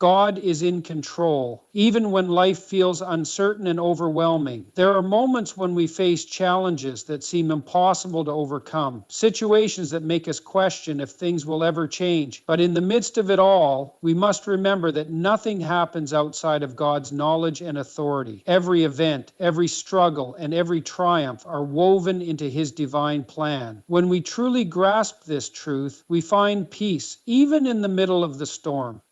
God is in control, even when life feels uncertain and overwhelming. There are moments when we face challenges that seem impossible to overcome, situations that make us question if things will ever change. But in the midst of it all, we must remember that nothing happens outside of God's knowledge and authority. Every event, every struggle, and every triumph are woven into His divine plan. When we truly grasp this truth, we find peace, even in the middle of the storm.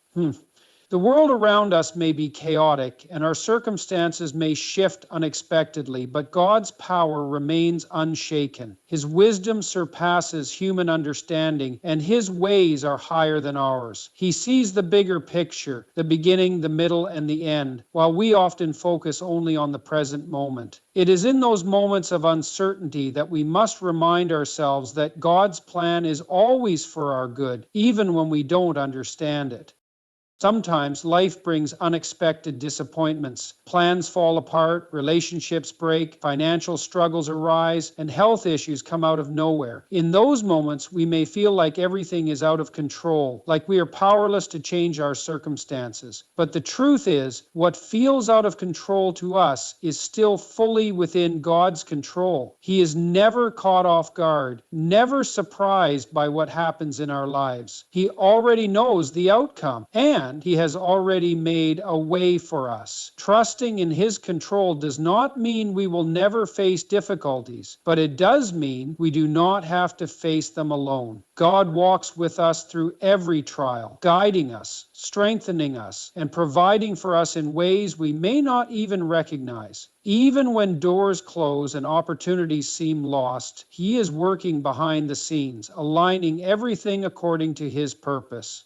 The world around us may be chaotic and our circumstances may shift unexpectedly, but God's power remains unshaken. His wisdom surpasses human understanding and His ways are higher than ours. He sees the bigger picture, the beginning, the middle, and the end, while we often focus only on the present moment. It is in those moments of uncertainty that we must remind ourselves that God's plan is always for our good, even when we don't understand it. Sometimes life brings unexpected disappointments. Plans fall apart, relationships break, financial struggles arise, and health issues come out of nowhere. In those moments, we may feel like everything is out of control, like we are powerless to change our circumstances. But the truth is, what feels out of control to us is still fully within God's control. He is never caught off guard, never surprised by what happens in our lives. He already knows the outcome, and He has already made a way for us. Trusting in His control does not mean we will never face difficulties, but it does mean we do not have to face them alone. God walks with us through every trial, guiding us, strengthening us, and providing for us in ways we may not even recognize. Even when doors close and opportunities seem lost, He is working behind the scenes, aligning everything according to His purpose.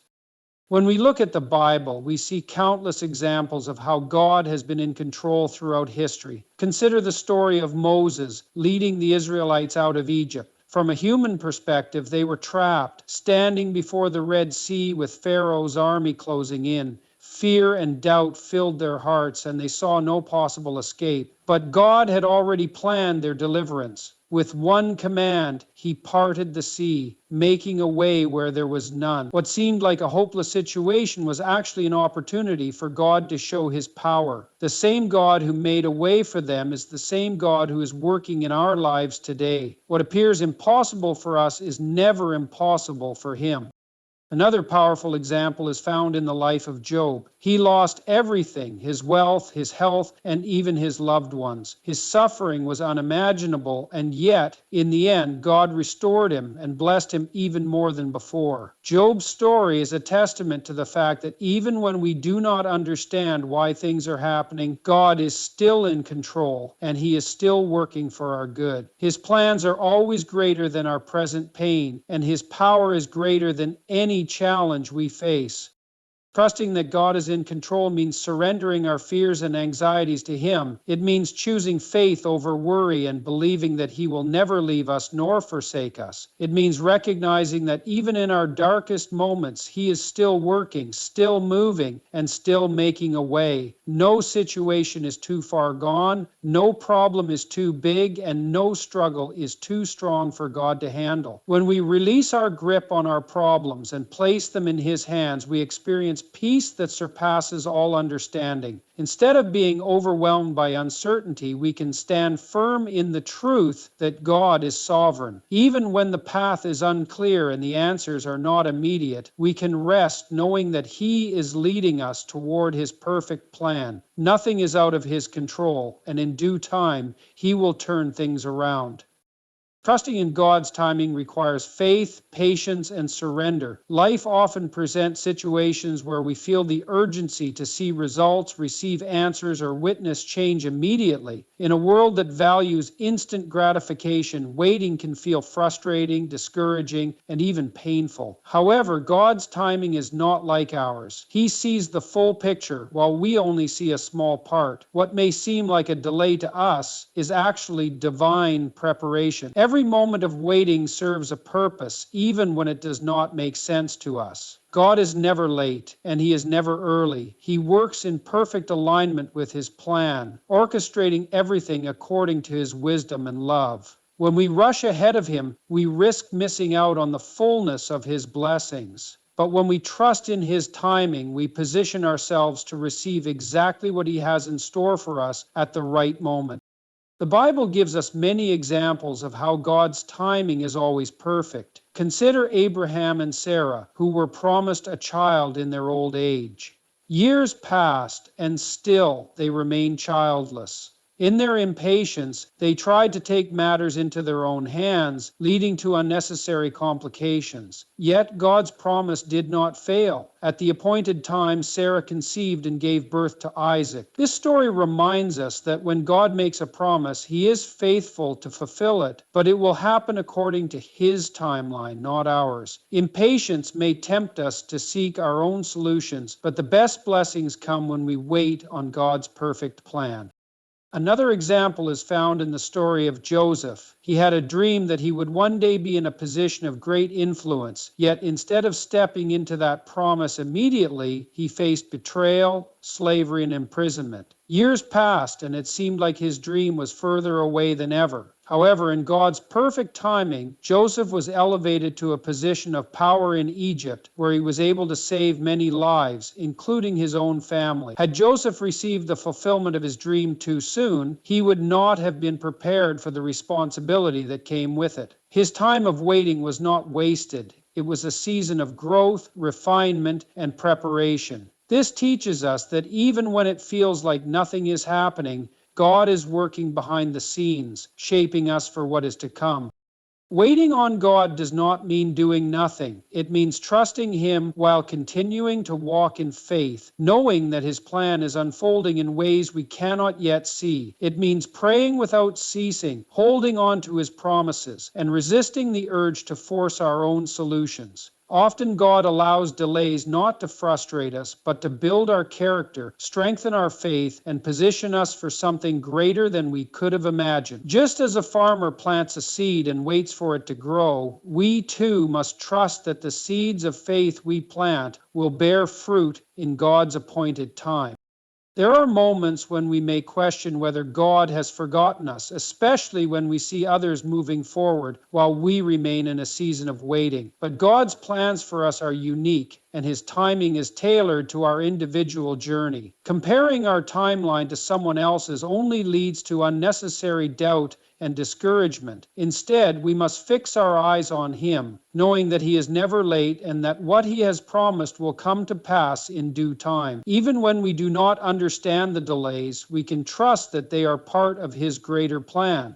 When we look at the Bible, we see countless examples of how God has been in control throughout history. Consider the story of Moses leading the Israelites out of Egypt. From a human perspective, they were trapped, standing before the Red Sea with Pharaoh's army closing in. Fear and doubt filled their hearts, and they saw no possible escape. But God had already planned their deliverance. With one command, He parted the sea, making a way where there was none. What seemed like a hopeless situation was actually an opportunity for God to show His power. The same God who made a way for them is the same God who is working in our lives today. What appears impossible for us is never impossible for Him. Another powerful example is found in the life of Job. He lost everything, his wealth, his health, and even his loved ones. His suffering was unimaginable, and yet, in the end, God restored him and blessed him even more than before. Job's story is a testament to the fact that even when we do not understand why things are happening, God is still in control, and He is still working for our good. His plans are always greater than our present pain, and His power is greater than any challenge we face. Trusting that God is in control means surrendering our fears and anxieties to Him. It means choosing faith over worry and believing that He will never leave us nor forsake us. It means recognizing that even in our darkest moments, He is still working, still moving, and still making a way. No situation is too far gone, no problem is too big, and no struggle is too strong for God to handle. When we release our grip on our problems and place them in His hands, we experience peace that surpasses all understanding. Instead of being overwhelmed by uncertainty, we can stand firm in the truth that God is sovereign. Even when the path is unclear and the answers are not immediate, we can rest knowing that He is leading us toward His perfect plan. Nothing is out of His control, and in due time, He will turn things around. Trusting in God's timing requires faith, patience, and surrender. Life often presents situations where we feel the urgency to see results, receive answers, or witness change immediately. In a world that values instant gratification, waiting can feel frustrating, discouraging, and even painful. However, God's timing is not like ours. He sees the full picture while we only see a small part. What may seem like a delay to us is actually divine preparation. Every moment of waiting serves a purpose, even when it does not make sense to us. God is never late, and He is never early. He works in perfect alignment with His plan, orchestrating everything according to His wisdom and love. When we rush ahead of Him, we risk missing out on the fullness of His blessings. But when we trust in His timing, we position ourselves to receive exactly what He has in store for us at the right moment. The Bible gives us many examples of how God's timing is always perfect. Consider Abraham and Sarah, who were promised a child in their old age. Years passed, and still they remained childless. In their impatience, they tried to take matters into their own hands, leading to unnecessary complications. Yet God's promise did not fail. At the appointed time, Sarah conceived and gave birth to Isaac. This story reminds us that when God makes a promise, He is faithful to fulfill it, but it will happen according to His timeline, not ours. Impatience may tempt us to seek our own solutions, but the best blessings come when we wait on God's perfect plan. Another example is found in the story of Joseph. He had a dream that he would one day be in a position of great influence, yet instead of stepping into that promise immediately, he faced betrayal, slavery, and imprisonment. Years passed, and it seemed like his dream was further away than ever. However, in God's perfect timing, Joseph was elevated to a position of power in Egypt, where he was able to save many lives, including his own family. Had Joseph received the fulfillment of his dream too soon, he would not have been prepared for the responsibility that came with it. His time of waiting was not wasted. It was a season of growth, refinement, and preparation. This teaches us that even when it feels like nothing is happening, God is working behind the scenes, shaping us for what is to come. Waiting on God does not mean doing nothing. It means trusting Him while continuing to walk in faith, knowing that His plan is unfolding in ways we cannot yet see. It means praying without ceasing, holding on to His promises, and resisting the urge to force our own solutions. Often God allows delays not to frustrate us, but to build our character, strengthen our faith, and position us for something greater than we could have imagined. Just as a farmer plants a seed and waits for it to grow, we too must trust that the seeds of faith we plant will bear fruit in God's appointed time. There are moments when we may question whether God has forgotten us, especially when we see others moving forward while we remain in a season of waiting. But God's plans for us are unique, and His timing is tailored to our individual journey. Comparing our timeline to someone else's only leads to unnecessary doubt and discouragement. Instead, we must fix our eyes on Him, knowing that He is never late and that what He has promised will come to pass in due time. Even when we do not understand the delays, we can trust that they are part of His greater plan.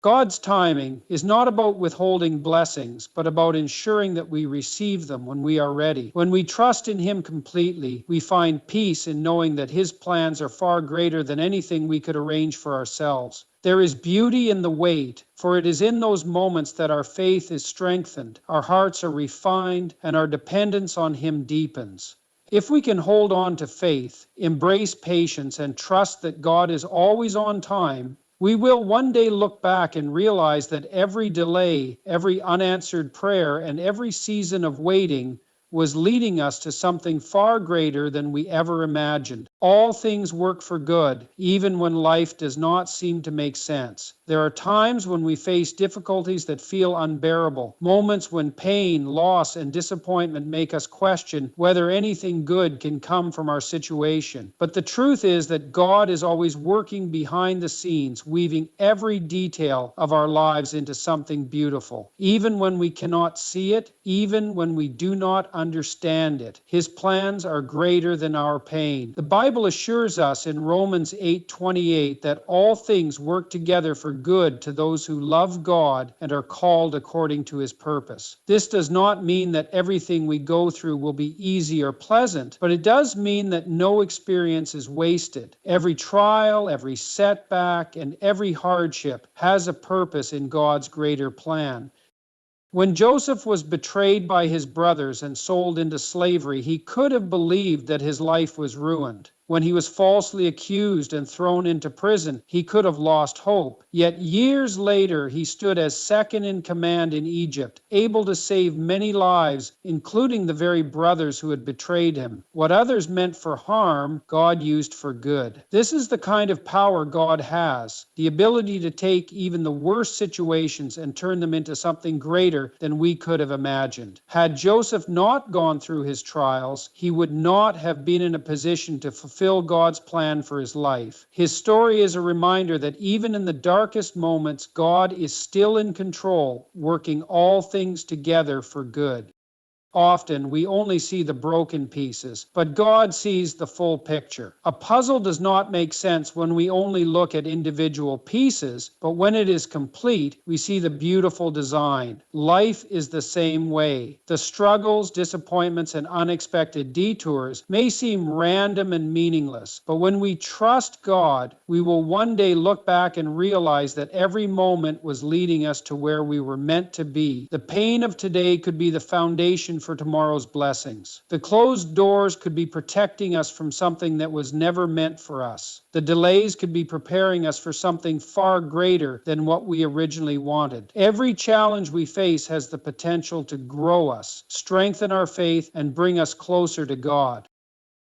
God's timing is not about withholding blessings, but about ensuring that we receive them when we are ready. When we trust in Him completely, we find peace in knowing that His plans are far greater than anything we could arrange for ourselves. There is beauty in the wait, for it is in those moments that our faith is strengthened, our hearts are refined, and our dependence on Him deepens. If we can hold on to faith, embrace patience, and trust that God is always on time, we will one day look back and realize that every delay, every unanswered prayer, and every season of waiting was leading us to something far greater than we ever imagined. All things work for good, even when life does not seem to make sense. There are times when we face difficulties that feel unbearable, moments when pain, loss, and disappointment make us question whether anything good can come from our situation. But the truth is that God is always working behind the scenes, weaving every detail of our lives into something beautiful. Even when we cannot see it, even when we do not understand it, His plans are greater than our pain. The Bible assures us in Romans 8:28 that all things work together for good to those who love God and are called according to His purpose. This does not mean that everything we go through will be easy or pleasant, but it does mean that no experience is wasted. Every trial, every setback, and every hardship has a purpose in God's greater plan. When Joseph was betrayed by his brothers and sold into slavery, he could have believed that his life was ruined. When he was falsely accused and thrown into prison, he could have lost hope. Yet years later, he stood as second in command in Egypt, able to save many lives, including the very brothers who had betrayed him. What others meant for harm, God used for good. This is the kind of power God has, the ability to take even the worst situations and turn them into something greater than we could have imagined. Had Joseph not gone through his trials, he would not have been in a position to fulfill God's plan for his life. His story is a reminder that even in the darkest moments, God is still in control, working all things together for good. Often we only see the broken pieces, but God sees the full picture. A puzzle does not make sense when we only look at individual pieces, but when it is complete, we see the beautiful design. Life is the same way. The struggles, disappointments, and unexpected detours may seem random and meaningless, but when we trust God, we will one day look back and realize that every moment was leading us to where we were meant to be. The pain of today could be the foundation for tomorrow's blessings. The closed doors could be protecting us from something that was never meant for us. The delays could be preparing us for something far greater than what we originally wanted. Every challenge we face has the potential to grow us, strengthen our faith, and bring us closer to God.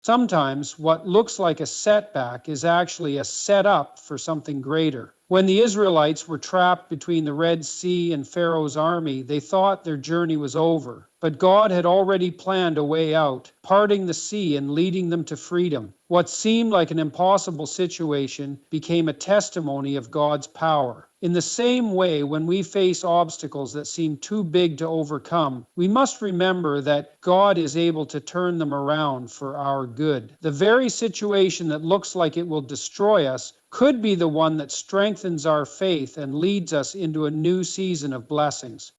Sometimes what looks like a setback is actually a setup for something greater. When the Israelites were trapped between the Red Sea and Pharaoh's army, they thought their journey was over. But God had already planned a way out, parting the sea and leading them to freedom. What seemed like an impossible situation became a testimony of God's power. In the same way, when we face obstacles that seem too big to overcome, we must remember that God is able to turn them around for our good. The very situation that looks like it will destroy us could be the one that strengthens our faith and leads us into a new season of blessings.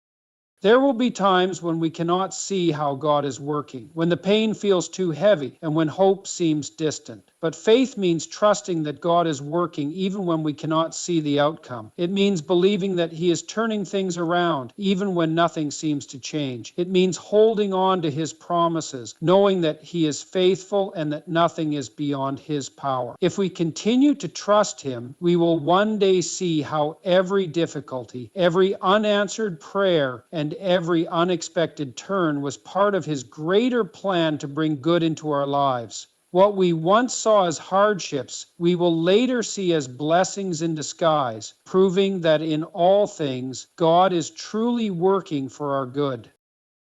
There will be times when we cannot see how God is working, when the pain feels too heavy, and when hope seems distant. But faith means trusting that God is working even when we cannot see the outcome. It means believing that He is turning things around even when nothing seems to change. It means holding on to His promises, knowing that He is faithful and that nothing is beyond His power. If we continue to trust Him, we will one day see how every difficulty, every unanswered prayer, and every unexpected turn was part of His greater plan to bring good into our lives. What we once saw as hardships, we will later see as blessings in disguise, proving that in all things, God is truly working for our good.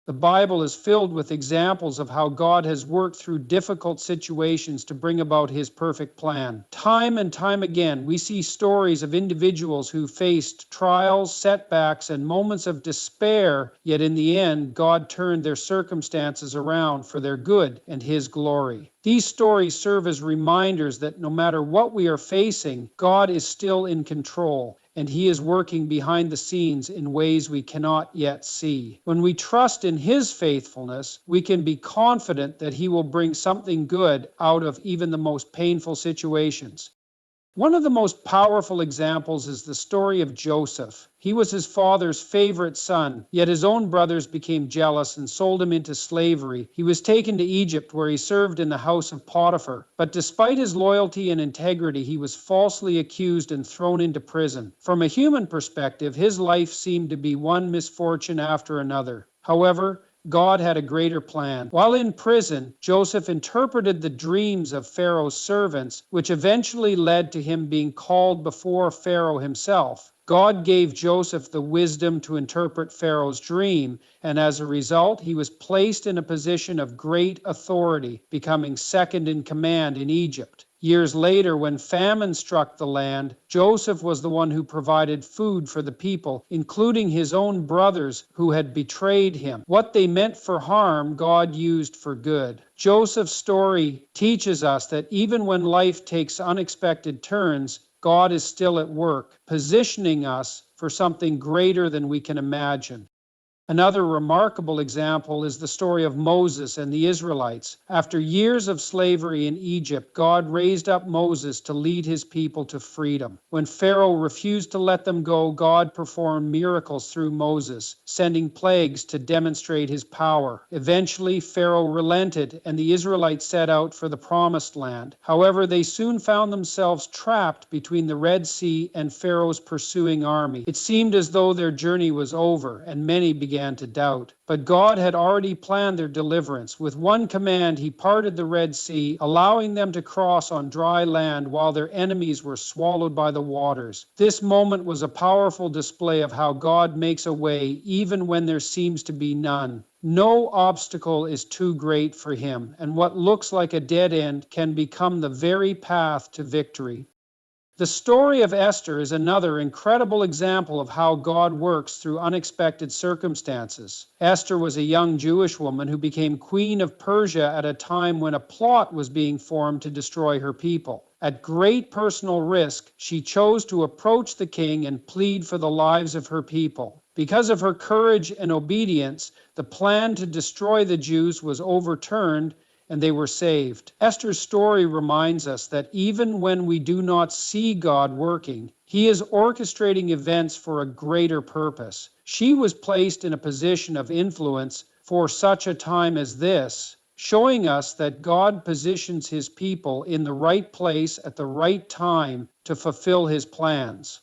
The Bible is filled with examples of how God has worked through difficult situations to bring about His perfect plan. Time and time again, we see stories of individuals who faced trials, setbacks, and moments of despair, yet in the end, God turned their circumstances around for their good and His glory. These stories serve as reminders that no matter what we are facing, God is still in control, and He is working behind the scenes in ways we cannot yet see. When we trust in His faithfulness, we can be confident that He will bring something good out of even the most painful situations. One of the most powerful examples is the story of Joseph. He was his father's favorite son, yet his own brothers became jealous and sold him into slavery. He was taken to Egypt, where he served in the house of Potiphar. But despite his loyalty and integrity, he was falsely accused and thrown into prison. From a human perspective, his life seemed to be one misfortune after another. However, God had a greater plan. While in prison, Joseph interpreted the dreams of Pharaoh's servants, which eventually led to him being called before Pharaoh himself. God gave Joseph the wisdom to interpret Pharaoh's dream, and as a result, he was placed in a position of great authority, becoming second in command in Egypt. Years later, when famine struck the land, Joseph was the one who provided food for the people, including his own brothers who had betrayed him. What they meant for harm, God used for good. Joseph's story teaches us that even when life takes unexpected turns, God is still at work, positioning us for something greater than we can imagine. Another remarkable example is the story of Moses and the Israelites. After years of slavery in Egypt, God raised up Moses to lead his people to freedom. When Pharaoh refused to let them go, God performed miracles through Moses, sending plagues to demonstrate his power. Eventually, Pharaoh relented and the Israelites set out for the promised land. However, they soon found themselves trapped between the Red Sea and Pharaoh's pursuing army. It seemed as though their journey was over, and many began to doubt. But God had already planned their deliverance. With one command, he parted the Red Sea, allowing them to cross on dry land while their enemies were swallowed by the waters. This moment was a powerful display of how God makes a way even when there seems to be none. No obstacle is too great for him, and what looks like a dead end can become the very path to victory. The story of Esther is another incredible example of how God works through unexpected circumstances. Esther was a young Jewish woman who became queen of Persia at a time when a plot was being formed to destroy her people. At great personal risk, she chose to approach the king and plead for the lives of her people. Because of her courage and obedience, the plan to destroy the Jews was overturned and they were saved. Esther's story reminds us that even when we do not see God working, he is orchestrating events for a greater purpose. She was placed in a position of influence for such a time as this, showing us that God positions his people in the right place at the right time to fulfill his plans.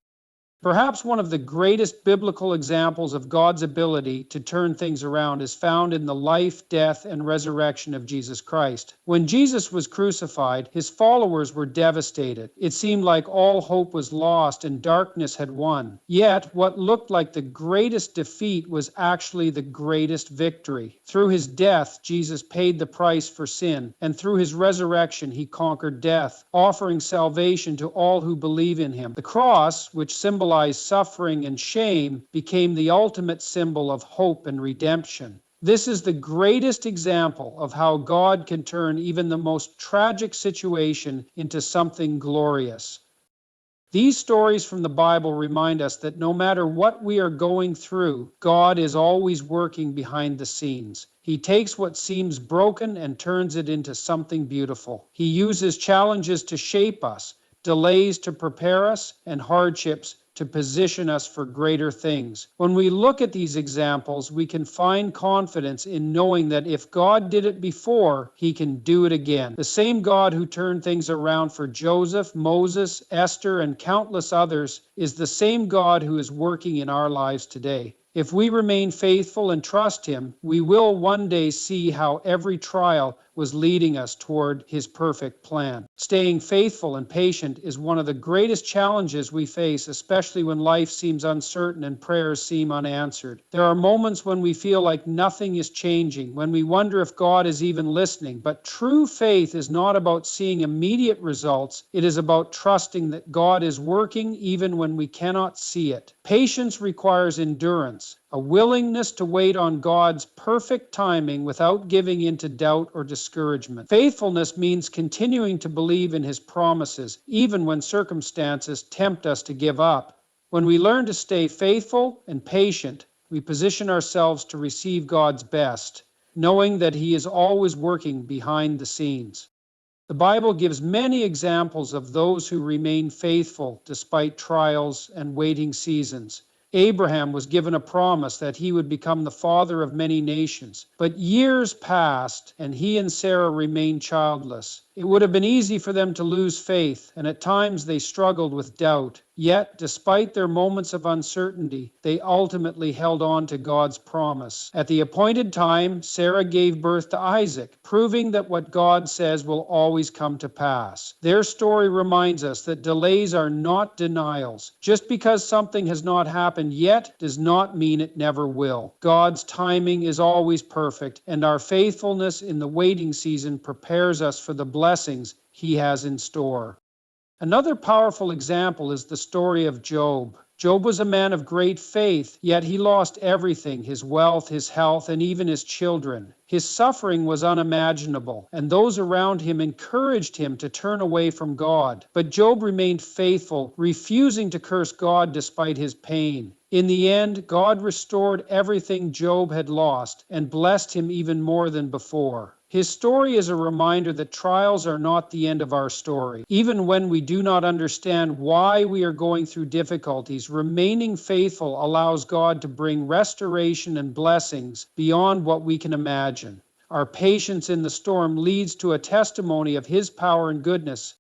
Perhaps one of the greatest biblical examples of God's ability to turn things around is found in the life, death, and resurrection of Jesus Christ. When Jesus was crucified, his followers were devastated. It seemed like all hope was lost and darkness had won. Yet, what looked like the greatest defeat was actually the greatest victory. Through his death, Jesus paid the price for sin, and through his resurrection, he conquered death, offering salvation to all who believe in him. The cross, which symbolized suffering and shame, became the ultimate symbol of hope and redemption. This is the greatest example of how God can turn even the most tragic situation into something glorious. These stories from the Bible remind us that no matter what we are going through, God is always working behind the scenes. He takes what seems broken and turns it into something beautiful. He uses challenges to shape us, delays to prepare us, and hardships to position us for greater things. When we look at these examples, we can find confidence in knowing that if God did it before, he can do it again. The same God who turned things around for Joseph, Moses, Esther, and countless others is the same God who is working in our lives today. If we remain faithful and trust him, we will one day see how every trial was leading us toward his perfect plan. Staying faithful and patient is one of the greatest challenges we face, especially when life seems uncertain and prayers seem unanswered. There are moments when we feel like nothing is changing, when we wonder if God is even listening. But true faith is not about seeing immediate results. It is about trusting that God is working even when we cannot see it. Patience requires endurance, a willingness to wait on God's perfect timing without giving in to doubt or discouragement. Faithfulness means continuing to believe in his promises, even when circumstances tempt us to give up. When we learn to stay faithful and patient, we position ourselves to receive God's best, knowing that he is always working behind the scenes. The Bible gives many examples of those who remain faithful despite trials and waiting seasons. Abraham was given a promise that he would become the father of many nations. But years passed, and he and Sarah remained childless. It would have been easy for them to lose faith, and at times they struggled with doubt. Yet, despite their moments of uncertainty, they ultimately held on to God's promise. At the appointed time, Sarah gave birth to Isaac, proving that what God says will always come to pass. Their story reminds us that delays are not denials. Just because something has not happened yet does not mean it never will. God's timing is always perfect, and our faithfulness in the waiting season prepares us for the blessings he has in store. Another powerful example is the story of Job. Job was a man of great faith, yet he lost everything, his wealth, his health, and even his children. His suffering was unimaginable, and those around him encouraged him to turn away from God. But Job remained faithful, refusing to curse God despite his pain. In the end, God restored everything Job had lost and blessed him even more than before. His story is a reminder that trials are not the end of our story. Even when we do not understand why we are going through difficulties, remaining faithful allows God to bring restoration and blessings beyond what we can imagine. Our patience in the storm leads to a testimony of His power and goodness.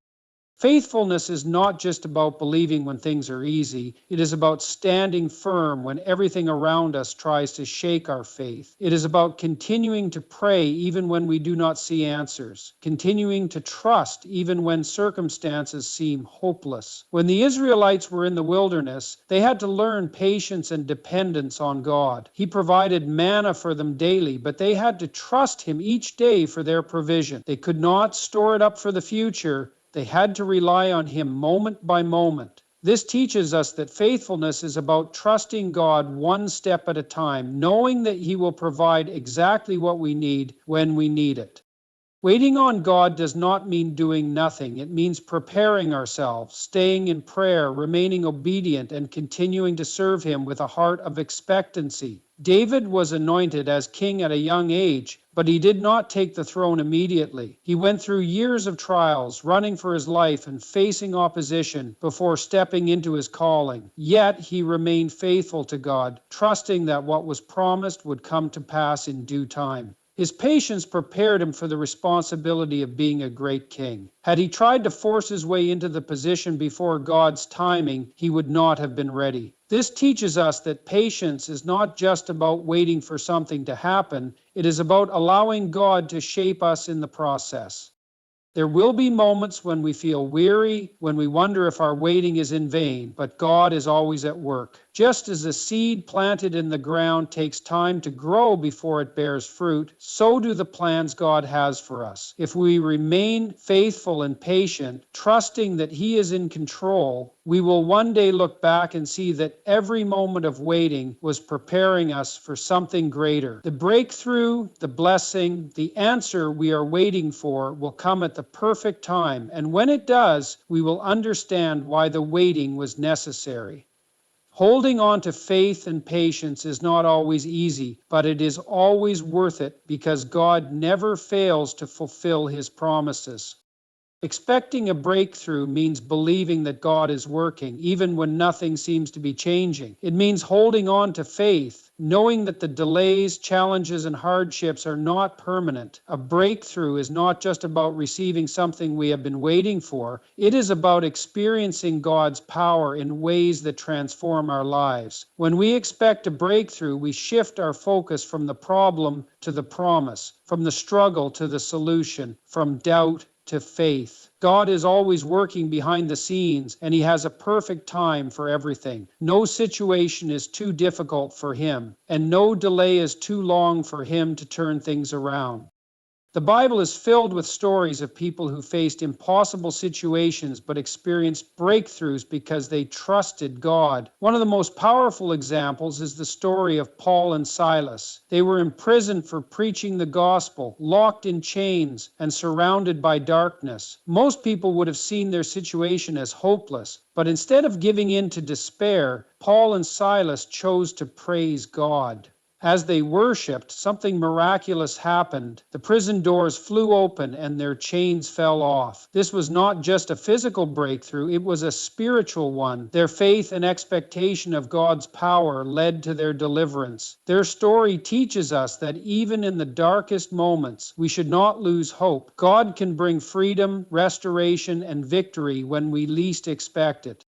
Faithfulness is not just about believing when things are easy. It is about standing firm when everything around us tries to shake our faith. It is about continuing to pray even when we do not see answers, continuing to trust even when circumstances seem hopeless. When the Israelites were in the wilderness, they had to learn patience and dependence on God. He provided manna for them daily, but they had to trust Him each day for their provision. They could not store it up for the future. They had to rely on Him moment by moment. This teaches us that faithfulness is about trusting God one step at a time, knowing that He will provide exactly what we need when we need it. Waiting on God does not mean doing nothing. It means preparing ourselves, staying in prayer, remaining obedient, and continuing to serve Him with a heart of expectancy. David was anointed as king at a young age, but he did not take the throne immediately. He went through years of trials, running for his life and facing opposition before stepping into his calling. Yet he remained faithful to God, trusting that what was promised would come to pass in due time. His patience prepared him for the responsibility of being a great king. Had he tried to force his way into the position before God's timing, he would not have been ready. This teaches us that patience is not just about waiting for something to happen, it is about allowing God to shape us in the process. There will be moments when we feel weary, when we wonder if our waiting is in vain, but God is always at work. Just as a seed planted in the ground takes time to grow before it bears fruit, so do the plans God has for us. If we remain faithful and patient, trusting that He is in control, we will one day look back and see that every moment of waiting was preparing us for something greater. The breakthrough, the blessing, the answer we are waiting for will come at the perfect time, and when it does, we will understand why the waiting was necessary. Holding on to faith and patience is not always easy, but it is always worth it because God never fails to fulfill His promises. Expecting a breakthrough means believing that God is working, even when nothing seems to be changing. It means holding on to faith, knowing that the delays, challenges, and hardships are not permanent. A breakthrough is not just about receiving something we have been waiting for. It is about experiencing God's power in ways that transform our lives. When we expect a breakthrough, we shift our focus from the problem to the promise, from the struggle to the solution, from doubt to faith. God is always working behind the scenes, and He has a perfect time for everything. No situation is too difficult for Him, and no delay is too long for Him to turn things around. The Bible is filled with stories of people who faced impossible situations but experienced breakthroughs because they trusted God. One of the most powerful examples is the story of Paul and Silas. They were imprisoned for preaching the gospel, locked in chains, and surrounded by darkness. Most people would have seen their situation as hopeless, but instead of giving in to despair, Paul and Silas chose to praise God. As they worshipped, something miraculous happened. The prison doors flew open and their chains fell off. This was not just a physical breakthrough, it was a spiritual one. Their faith and expectation of God's power led to their deliverance. Their story teaches us that even in the darkest moments, we should not lose hope. God can bring freedom, restoration, and victory when we least expect it.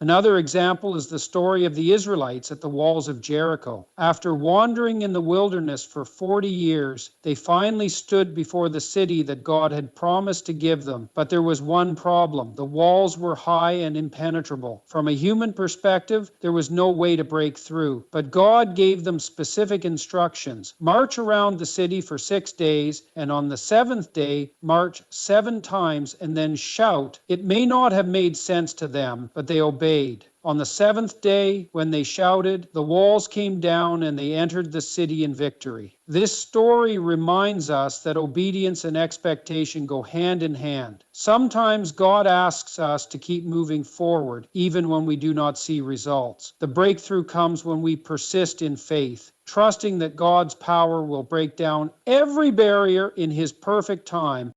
Another example is the story of the Israelites at the walls of Jericho. After wandering in the wilderness for 40 years, they finally stood before the city that God had promised to give them. But there was one problem. The walls were high and impenetrable. From a human perspective, there was no way to break through. But God gave them specific instructions. March around the city for 6 days, and on the 7th day, march 7 times and then shout. It may not have made sense to them, but they obeyed. obeyed. On the seventh day, when they shouted, the walls came down and they entered the city in victory. This story reminds us that obedience and expectation go hand in hand. Sometimes God asks us to keep moving forward, even when we do not see results. The breakthrough comes when we persist in faith, trusting that God's power will break down every barrier in His perfect time.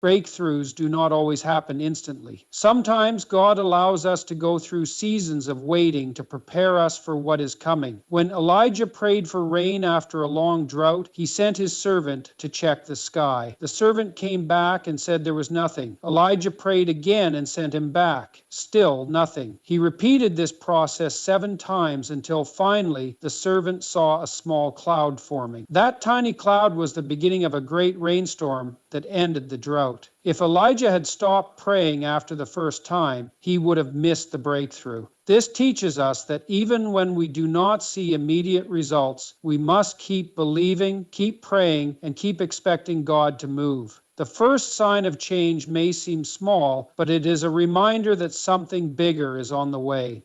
Breakthroughs do not always happen instantly. Sometimes God allows us to go through seasons of waiting to prepare us for what is coming. When Elijah prayed for rain after a long drought, he sent his servant to check the sky. The servant came back and said there was nothing. Elijah prayed again and sent him back. Still nothing. He repeated this process 7 times until finally the servant saw a small cloud forming. That tiny cloud was the beginning of a great rainstorm that ended the drought. If Elijah had stopped praying after the first time, he would have missed the breakthrough. This teaches us that even when we do not see immediate results, we must keep believing, keep praying, and keep expecting God to move. The first sign of change may seem small, but it is a reminder that something bigger is on the way.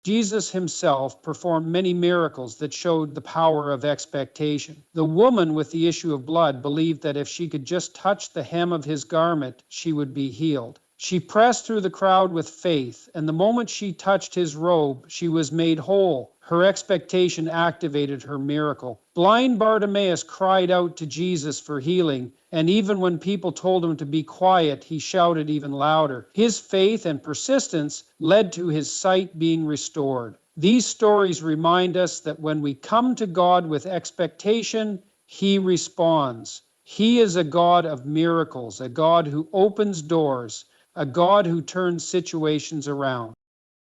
Jesus himself performed many miracles that showed the power of expectation. The woman with the issue of blood believed that if she could just touch the hem of his garment, she would be healed. She pressed through the crowd with faith, and the moment she touched his robe, she was made whole. Her expectation activated her miracle. Blind Bartimaeus cried out to Jesus for healing, and even when people told him to be quiet, he shouted even louder. His faith and persistence led to his sight being restored. These stories remind us that when we come to God with expectation, He responds. He is a God of miracles, a God who opens doors, a God who turns situations around.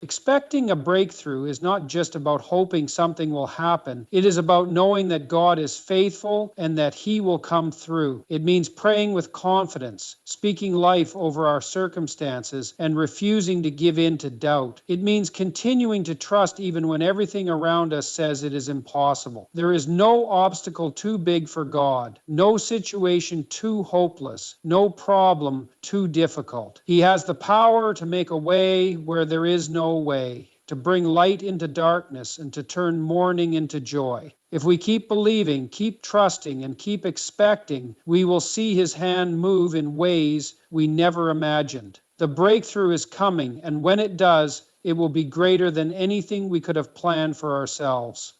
Expecting a breakthrough is not just about hoping something will happen. It is about knowing that God is faithful and that He will come through. It means praying with confidence, speaking life over our circumstances, and refusing to give in to doubt. It means continuing to trust even when everything around us says it is impossible. There is no obstacle too big for God, no situation too hopeless, no problem too difficult. He has the power to make a way where there is no way, to bring light into darkness, and to turn mourning into joy. If we keep believing, keep trusting, and keep expecting, we will see His hand move in ways we never imagined. The breakthrough is coming, and when it does, it will be greater than anything we could have planned for ourselves.